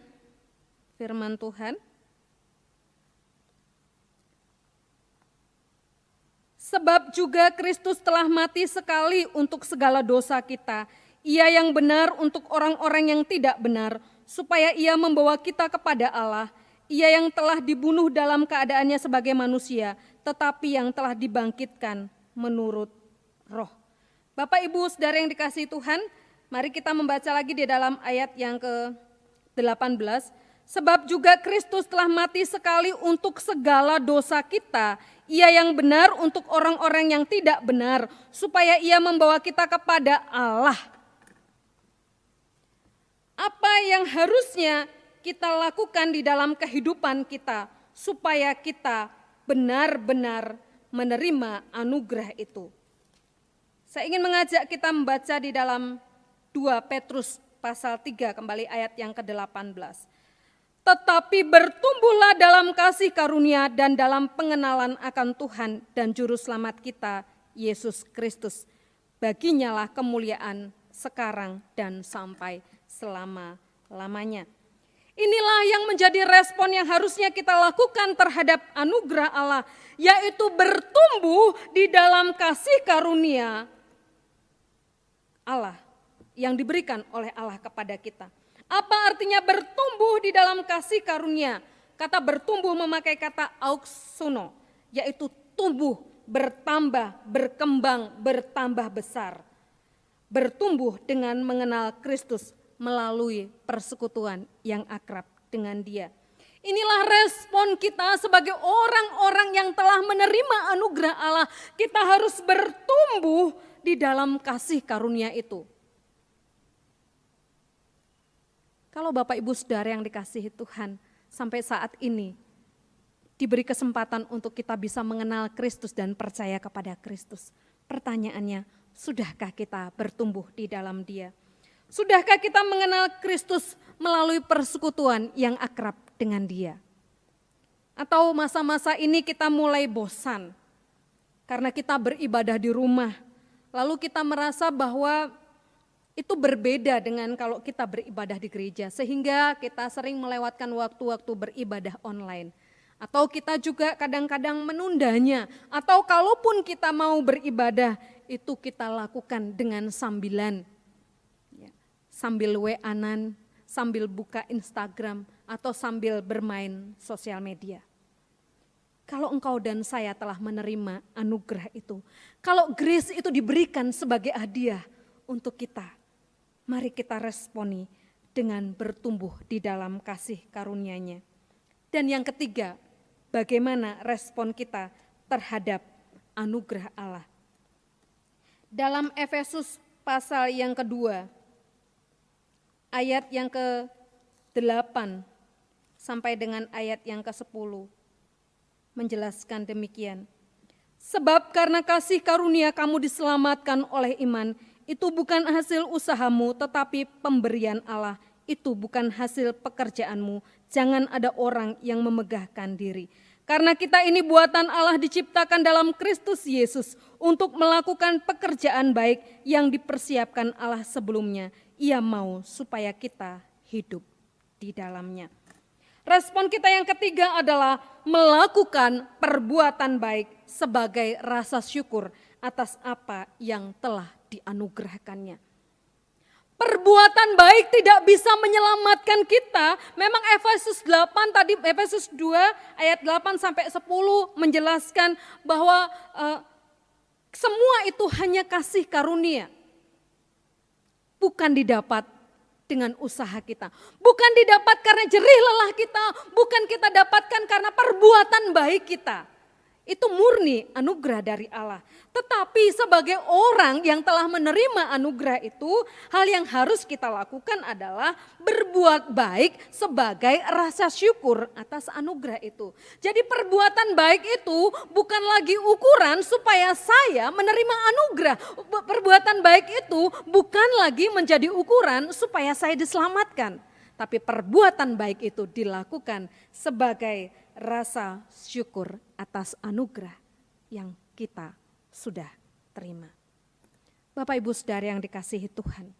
firman Tuhan. Sebab juga Kristus telah mati sekali untuk segala dosa kita. Ia yang benar untuk orang-orang yang tidak benar, supaya Ia membawa kita kepada Allah. Ia yang telah dibunuh dalam keadaannya sebagai manusia, tetapi yang telah dibangkitkan menurut roh. Bapak Ibu Saudara yang dikasihi Tuhan, mari kita membaca lagi di dalam ayat yang ke-18. Sebab juga Kristus telah mati sekali untuk segala dosa kita. Ia yang benar untuk orang-orang yang tidak benar, supaya Ia membawa kita kepada Allah. Apa yang harusnya kita lakukan di dalam kehidupan kita, supaya kita benar-benar menerima anugerah itu. Saya ingin mengajak kita membaca di dalam 2 Petrus pasal 3 kembali ayat yang ke-18. Tetapi bertumbuhlah dalam kasih karunia dan dalam pengenalan akan Tuhan dan Juru Selamat kita, Yesus Kristus. Baginya lah kemuliaan sekarang dan sampai selama-lamanya. Inilah yang menjadi respon yang harusnya kita lakukan terhadap anugerah Allah, yaitu bertumbuh di dalam kasih karunia Allah yang diberikan oleh Allah kepada kita. Apa artinya bertumbuh di dalam kasih karunia? Kata bertumbuh memakai kata auxono, yaitu tumbuh, bertambah, berkembang, bertambah besar. Bertumbuh dengan mengenal Kristus melalui persekutuan yang akrab dengan Dia. Inilah respon kita sebagai orang-orang yang telah menerima anugerah Allah. Kita harus bertumbuh di dalam kasih karunia itu. Kalau Bapak Ibu Saudara yang dikasihi Tuhan, sampai saat ini diberi kesempatan untuk kita bisa mengenal Kristus dan percaya kepada Kristus. Pertanyaannya, sudahkah kita bertumbuh di dalam Dia? Sudahkah kita mengenal Kristus melalui persekutuan yang akrab dengan Dia? Atau masa-masa ini kita mulai bosan karena kita beribadah di rumah, lalu kita merasa bahwa itu berbeda dengan kalau kita beribadah di gereja, sehingga kita sering melewatkan waktu-waktu beribadah online. Atau kita juga kadang-kadang menundanya, atau kalaupun kita mau beribadah, itu kita lakukan dengan sambilan. Sambil WA-an, sambil buka Instagram, atau sambil bermain sosial media. Kalau engkau dan saya telah menerima anugerah itu, kalau grace itu diberikan sebagai hadiah untuk kita, mari kita responi dengan bertumbuh di dalam kasih karunia-Nya. Dan yang ketiga, bagaimana respon kita terhadap anugerah Allah. Dalam Efesus pasal yang kedua, ayat yang ke-8 sampai dengan ayat yang ke-10, menjelaskan demikian. Sebab karena kasih karunia kamu diselamatkan oleh iman, itu bukan hasil usahamu tetapi pemberian Allah. Itu bukan hasil pekerjaanmu, jangan ada orang yang memegahkan diri. Karena kita ini buatan Allah diciptakan dalam Kristus Yesus untuk melakukan pekerjaan baik yang dipersiapkan Allah sebelumnya. Ia mau supaya kita hidup di dalamnya. Respon kita yang ketiga adalah melakukan perbuatan baik sebagai rasa syukur atas apa yang telah dianugerahkannya. Perbuatan baik tidak bisa menyelamatkan kita. Memang Efesus 8 tadi, Efesus 2 ayat 8 sampai 10 menjelaskan bahwa semua itu hanya kasih karunia. Bukan didapat dengan usaha kita. Bukan didapat karena jerih lelah kita, bukan kita dapatkan karena perbuatan baik kita. Itu murni anugerah dari Allah. Tetapi sebagai orang yang telah menerima anugerah itu, hal yang harus kita lakukan adalah berbuat baik sebagai rasa syukur atas anugerah itu. Jadi perbuatan baik itu bukan lagi ukuran supaya saya menerima anugerah. Perbuatan baik itu bukan lagi menjadi ukuran supaya saya diselamatkan. Tapi perbuatan baik itu dilakukan sebagai rasa syukur atas anugerah yang kita sudah terima. Bapak Ibu Saudara yang dikasihi Tuhan,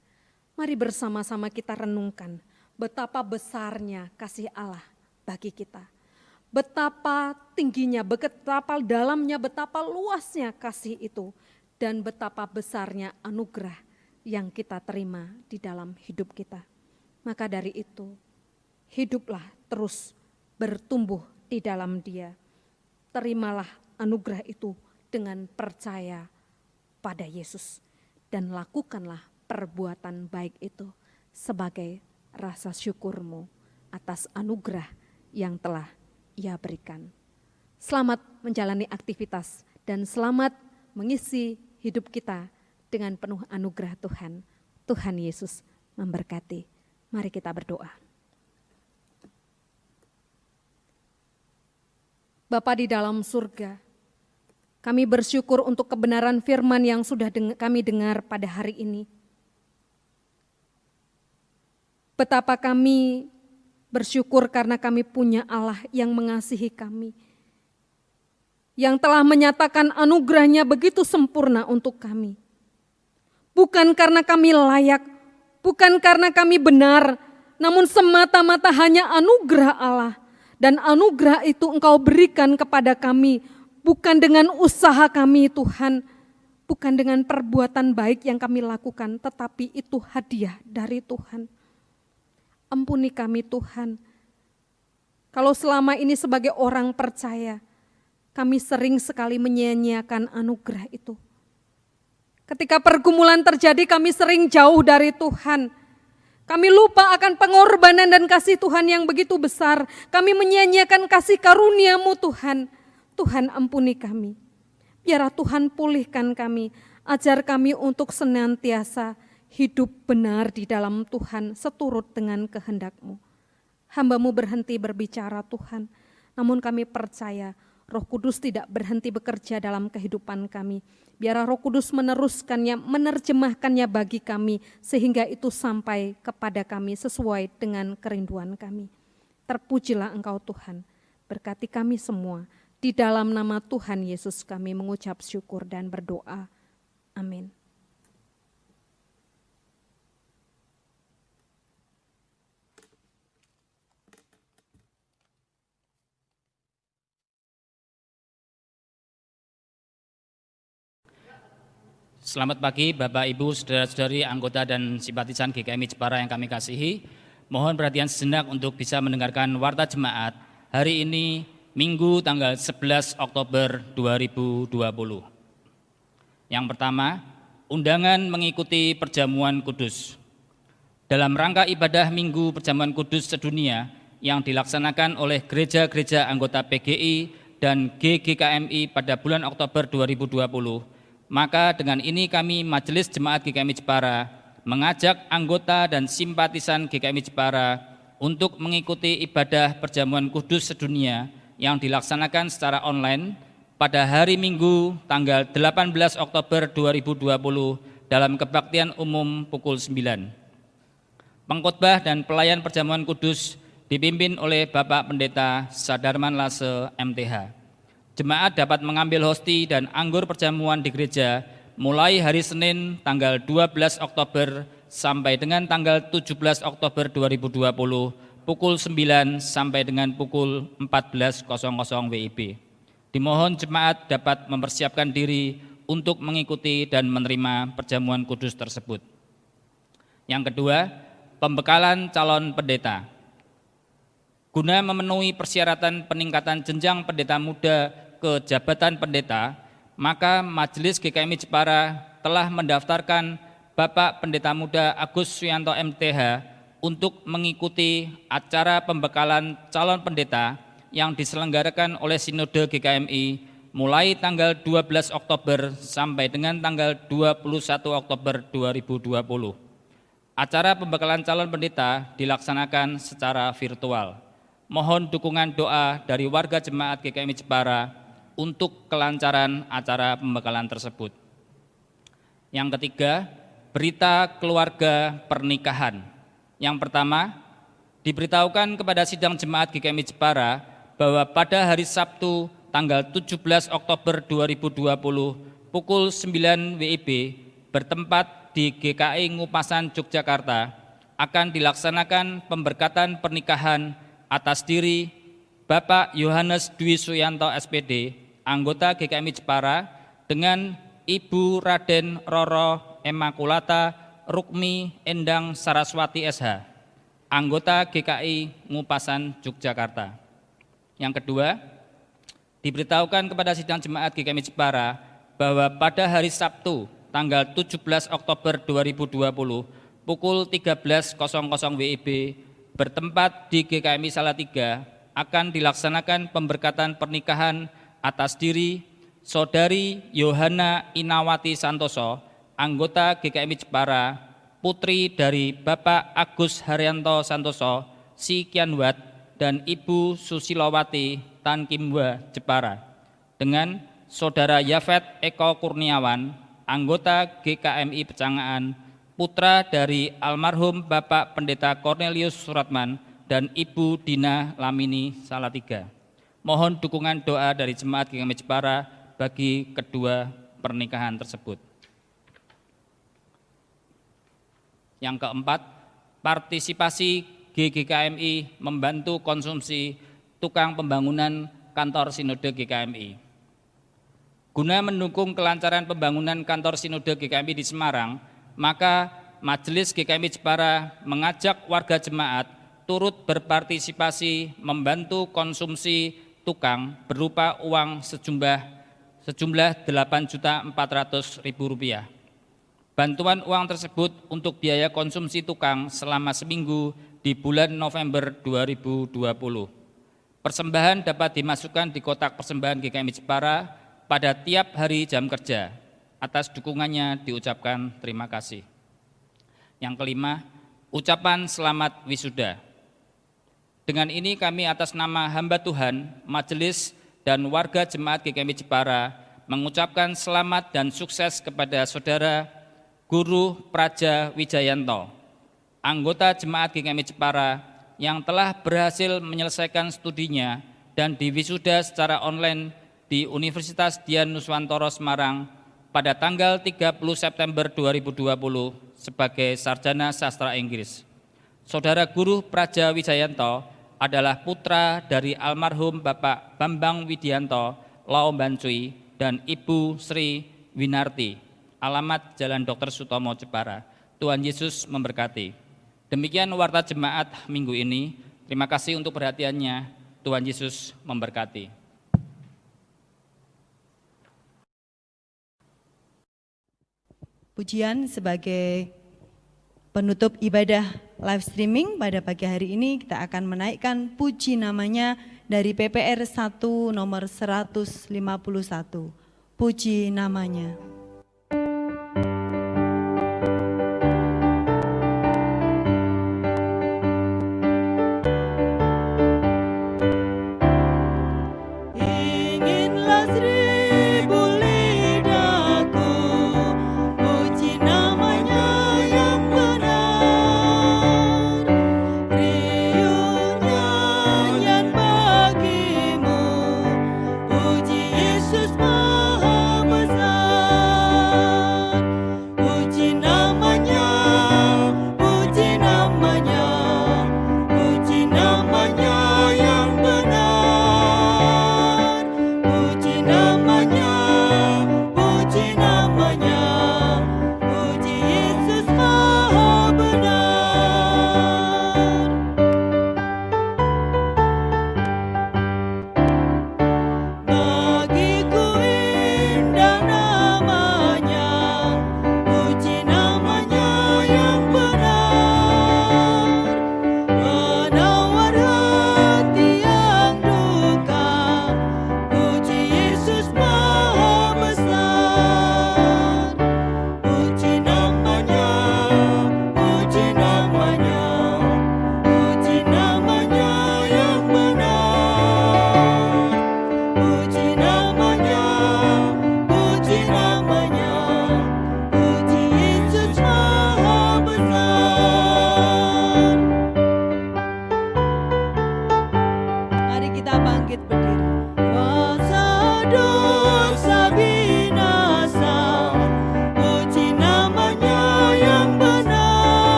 mari bersama-sama kita renungkan betapa besarnya kasih Allah bagi kita. Betapa tingginya, betapa dalamnya, betapa luasnya kasih itu, dan betapa besarnya anugerah yang kita terima di dalam hidup kita. Maka dari itu, hiduplah terus bertumbuh di dalam Dia. Terimalah anugerah itu dengan percaya pada Yesus dan lakukanlah perbuatan baik itu sebagai rasa syukurmu atas anugerah yang telah Ia berikan. Selamat menjalani aktivitas dan selamat mengisi hidup kita dengan penuh anugerah Tuhan. Tuhan Yesus memberkati. Mari kita berdoa. Bapa di dalam surga, kami bersyukur untuk kebenaran firman yang sudah kami dengar pada hari ini. Betapa kami bersyukur karena kami punya Allah yang mengasihi kami, yang telah menyatakan anugerahnya begitu sempurna untuk kami. Bukan karena kami layak, bukan karena kami benar, namun semata-mata hanya anugerah Allah. Dan anugerah itu Engkau berikan kepada kami, bukan dengan usaha kami Tuhan, bukan dengan perbuatan baik yang kami lakukan, tetapi itu hadiah dari Tuhan. Ampuni kami Tuhan, kalau selama ini sebagai orang percaya, kami sering sekali menyia-nyiakan anugerah itu. Ketika pergumulan terjadi kami sering jauh dari Tuhan. Kami lupa akan pengorbanan dan kasih Tuhan yang begitu besar. Kami menyia-nyiakan kasih karunia-Mu Tuhan. Tuhan ampuni kami. Biarlah Tuhan pulihkan kami. Ajar kami untuk senantiasa hidup benar di dalam Tuhan seturut dengan kehendak-Mu. Hamba-Mu berhenti berbicara Tuhan. Namun kami percaya Roh Kudus tidak berhenti bekerja dalam kehidupan kami. Biarlah Roh Kudus meneruskannya, menerjemahkannya bagi kami, sehingga itu sampai kepada kami sesuai dengan kerinduan kami. Terpujilah Engkau Tuhan, berkati kami semua. Di dalam nama Tuhan Yesus kami mengucap syukur dan berdoa. Amin. Selamat pagi Bapak Ibu, Saudara-saudari, anggota dan simpatisan GKMI Jepara yang kami kasihi. Mohon perhatian sejenak untuk bisa mendengarkan Warta Jemaat hari ini Minggu tanggal 11 Oktober 2020. Yang pertama, undangan mengikuti perjamuan kudus. Dalam rangka ibadah Minggu Perjamuan Kudus Sedunia yang dilaksanakan oleh gereja-gereja anggota PGI dan GGKMI pada bulan Oktober 2020, maka dengan ini kami Majelis Jemaat GKMI Jepara mengajak anggota dan simpatisan GKMI Jepara untuk mengikuti ibadah perjamuan kudus sedunia yang dilaksanakan secara online pada hari Minggu tanggal 18 Oktober 2020 dalam kebaktian umum pukul 9. Pengkhotbah dan pelayan perjamuan kudus dipimpin oleh Bapak Pendeta Sadarman Lase MTH. Jemaat dapat mengambil hosti dan anggur perjamuan di gereja mulai hari Senin tanggal 12 Oktober sampai dengan tanggal 17 Oktober 2020 pukul 9 sampai dengan pukul 14.00 WIB. Dimohon jemaat dapat mempersiapkan diri untuk mengikuti dan menerima perjamuan kudus tersebut. Yang kedua, pembekalan calon pendeta. Guna memenuhi persyaratan peningkatan jenjang pendeta muda ke jabatan pendeta, maka Majelis GKMI Jepara telah mendaftarkan Bapak Pendeta Muda Agus Suyanto MTH untuk mengikuti acara pembekalan calon pendeta yang diselenggarakan oleh Sinode GKMI mulai tanggal 12 Oktober sampai dengan tanggal 21 Oktober 2020. Acara pembekalan calon pendeta dilaksanakan secara virtual. Mohon dukungan doa dari warga jemaat GKMI Jepara untuk kelancaran acara pembekalan tersebut. Yang ketiga, berita keluarga pernikahan. Yang pertama, diberitahukan kepada sidang jemaat GKMI Jepara bahwa pada hari Sabtu tanggal 17 Oktober 2020 pukul 9 WIB bertempat di GKI Ngupasan Yogyakarta akan dilaksanakan pemberkatan pernikahan atas diri Bapak Yohanes Dwi Suyanto SPD, anggota GKMI Jepara, dengan Ibu Raden Roro Emakulata Rukmi Endang Saraswati SH, anggota GKI Ngupasan Yogyakarta. Yang kedua, diberitahukan kepada sidang jemaat GKMI Jepara bahwa pada hari Sabtu tanggal 17 Oktober 2020 pukul 13.00 WIB bertempat di GKMI Salatiga akan dilaksanakan pemberkatan pernikahan atas diri Saudari Yohana Inawati Santoso, anggota GKMI Jepara, putri dari Bapak Agus Haryanto Santoso, Si Kianwat, dan Ibu Susilowati Tan Kimwa Jepara, dengan Saudara Yafet Eko Kurniawan, anggota GKMI Pecangaan, putra dari almarhum Bapak Pendeta Cornelius Suratman dan Ibu Dina Lamini Salatiga. Mohon dukungan doa dari jemaat GKMI Jepara bagi kedua pernikahan tersebut. Yang keempat, partisipasi GKMI membantu konsumsi tukang pembangunan kantor Sinode GKMI. Guna mendukung kelancaran pembangunan kantor Sinode GKMI di Semarang, maka Majelis GKMI Jepara mengajak warga jemaat turut berpartisipasi membantu konsumsi tukang berupa uang sejumlah Rp8.400.000. Bantuan uang tersebut untuk biaya konsumsi tukang selama seminggu di bulan November 2020. Persembahan dapat dimasukkan di kotak persembahan GKMI Jepara pada tiap hari jam kerja. Atas dukungannya diucapkan terima kasih. Yang kelima, ucapan selamat wisuda. Dengan ini kami atas nama hamba Tuhan, majelis dan warga jemaat GKMI Jepara mengucapkan selamat dan sukses kepada Saudara Guru Praja Wijayanto, anggota jemaat GKMI Jepara yang telah berhasil menyelesaikan studinya dan diwisuda secara online di Universitas Dian Nuswantoro Semarang pada tanggal 30 September 2020 sebagai sarjana sastra Inggris. Saudara Guru Praja Wijayanto adalah putra dari almarhum Bapak Bambang Widianto Laombancui dan Ibu Sri Winarti, alamat Jalan Dr. Sutomo Jepara. Tuhan Yesus memberkati. Demikian warta jemaat minggu ini. Terima kasih untuk perhatiannya. Tuhan Yesus memberkati. Pujian sebagai penutup ibadah live streaming pada pagi hari ini, kita akan menaikkan puji namanya dari PPR 1 nomor 151. Puji namanya. Inginlah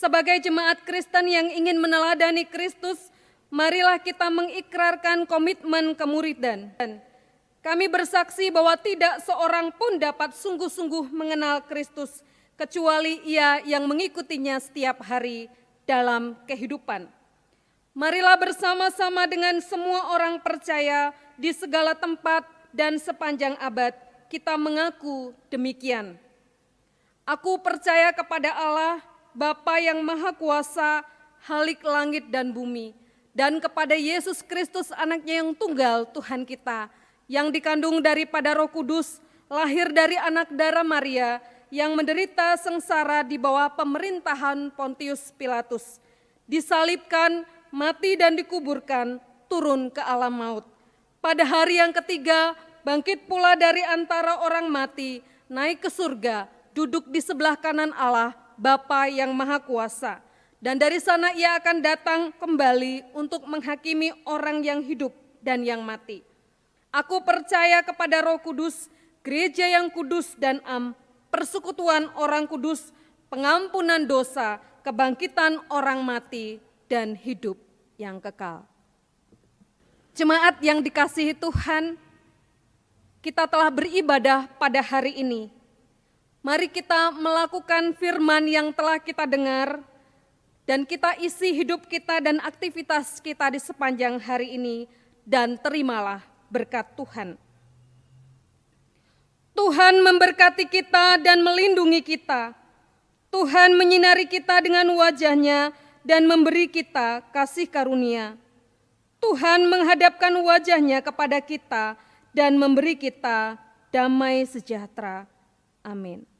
Sebagai jemaat Kristen yang ingin meneladani Kristus, marilah kita mengikrarkan komitmen kemuridan. Kami bersaksi bahwa tidak seorang pun dapat sungguh-sungguh mengenal Kristus, kecuali ia yang mengikutinya setiap hari dalam kehidupan. Marilah bersama-sama dengan semua orang percaya di segala tempat dan sepanjang abad, kita mengaku demikian. Aku percaya kepada Allah, Bapa yang Maha Kuasa, Halik langit dan bumi, dan kepada Yesus Kristus anaknya yang tunggal Tuhan kita, yang dikandung daripada Roh Kudus, lahir dari anak darah Maria, yang menderita sengsara di bawah pemerintahan Pontius Pilatus, disalibkan, mati dan dikuburkan, turun ke alam maut. Pada hari yang ketiga, bangkit pula dari antara orang mati, naik ke surga, duduk di sebelah kanan Allah, Bapa yang Maha Kuasa. Dan dari sana ia akan datang kembali untuk menghakimi orang yang hidup dan yang mati. Aku percaya kepada Roh Kudus, gereja yang kudus dan persekutuan orang kudus, pengampunan dosa, kebangkitan orang mati, dan hidup yang kekal. Jemaat yang dikasihi Tuhan, kita telah beribadah pada hari ini. Mari kita melakukan firman yang telah kita dengar, dan kita isi hidup kita dan aktivitas kita di sepanjang hari ini, dan terimalah berkat Tuhan. Tuhan memberkati kita dan melindungi kita. Tuhan menyinari kita dengan wajah-Nya dan memberi kita kasih karunia. Tuhan menghadapkan wajah-Nya kepada kita dan memberi kita damai sejahtera. Amin.